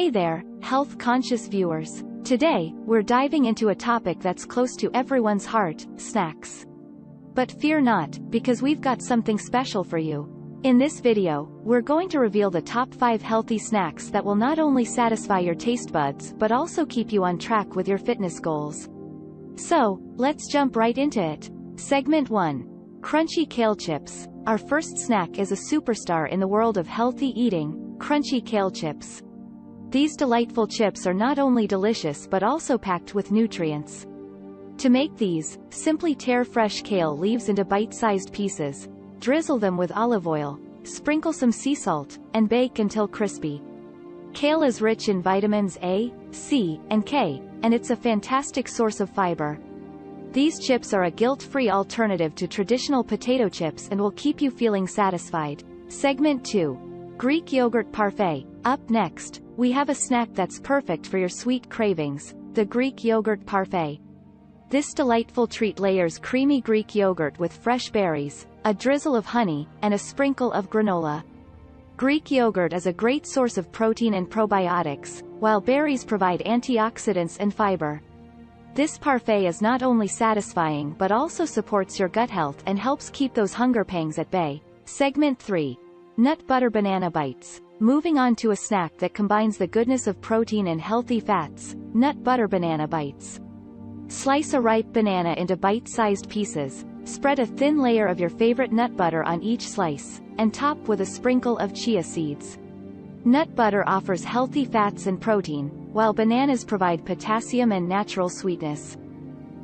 Hey there, health-conscious viewers. Today, we're diving into a topic that's close to everyone's heart, snacks. But fear not, because we've got something special for you. In this video, we're going to reveal the top 5 healthy snacks that will not only satisfy your taste buds but also keep you on track with your fitness goals. So, let's jump right into it. Segment 1. Crunchy kale chips. Our first snack is a superstar in the world of healthy eating, crunchy kale chips. These delightful chips are not only delicious but also packed with nutrients. To make these, simply tear fresh kale leaves into bite-sized pieces, drizzle them with olive oil, sprinkle some sea salt, and bake until crispy. Kale is rich in vitamins A, C, and K, and it's a fantastic source of fiber. These chips are a guilt-free alternative to traditional potato chips and will keep you feeling satisfied. Segment 2. Greek yogurt parfait. Up next, we have a snack that's perfect for your sweet cravings, the Greek yogurt parfait. This delightful treat layers creamy Greek yogurt with fresh berries, a drizzle of honey, and a sprinkle of granola. Greek yogurt is a great source of protein and probiotics, while berries provide antioxidants and fiber. This parfait is not only satisfying but also supports your gut health and helps keep those hunger pangs at bay. Segment 3. Nut butter banana bites. Moving on to a snack that combines the goodness of protein and healthy fats, nut butter banana bites. Slice a ripe banana into bite-sized pieces, spread a thin layer of your favorite nut butter on each slice, and top with a sprinkle of chia seeds. Nut butter offers healthy fats and protein, while bananas provide potassium and natural sweetness.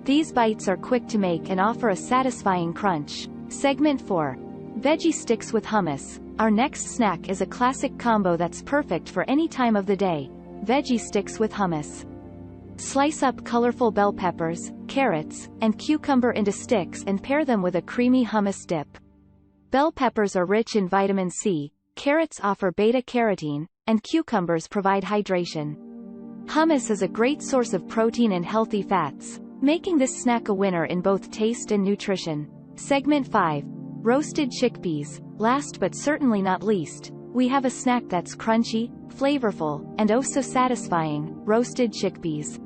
These bites are quick to make and offer a satisfying crunch. Segment 4. Veggie sticks with hummus. Our next snack is a classic combo that's perfect for any time of the day, veggie sticks with hummus. Slice up colorful bell peppers, carrots, and cucumber into sticks and pair them with a creamy hummus dip. Bell peppers are rich in vitamin C, carrots offer beta-carotene, and cucumbers provide hydration. Hummus is a great source of protein and healthy fats, making this snack a winner in both taste and nutrition. Segment 5. Roasted chickpeas. Last but certainly not least, we have a snack that's crunchy, flavorful, and oh so satisfying, roasted chickpeas.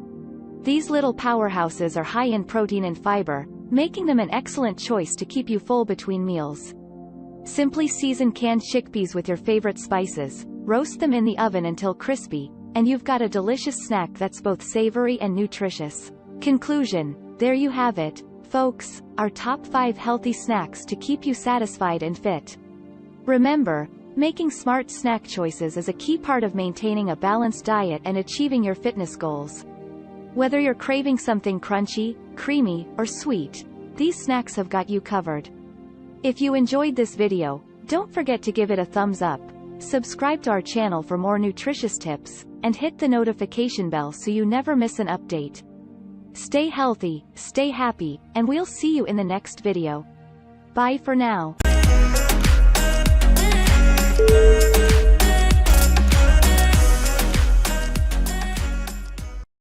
These little powerhouses are high in protein and fiber, making them an excellent choice to keep you full between meals. Simply season canned chickpeas with your favorite spices, roast them in the oven until crispy, and you've got a delicious snack that's both savory and nutritious. Conclusion: there you have it, folks, our top 5 healthy snacks to keep you satisfied and fit. Remember, making smart snack choices is a key part of maintaining a balanced diet and achieving your fitness goals. Whether you're craving something crunchy, creamy, or sweet, these snacks have got you covered. If you enjoyed this video, don't forget to give it a thumbs up, subscribe to our channel for more nutritious tips, and hit the notification bell so you never miss an update. Stay healthy, stay happy, and we'll see you in the next video. Bye for now.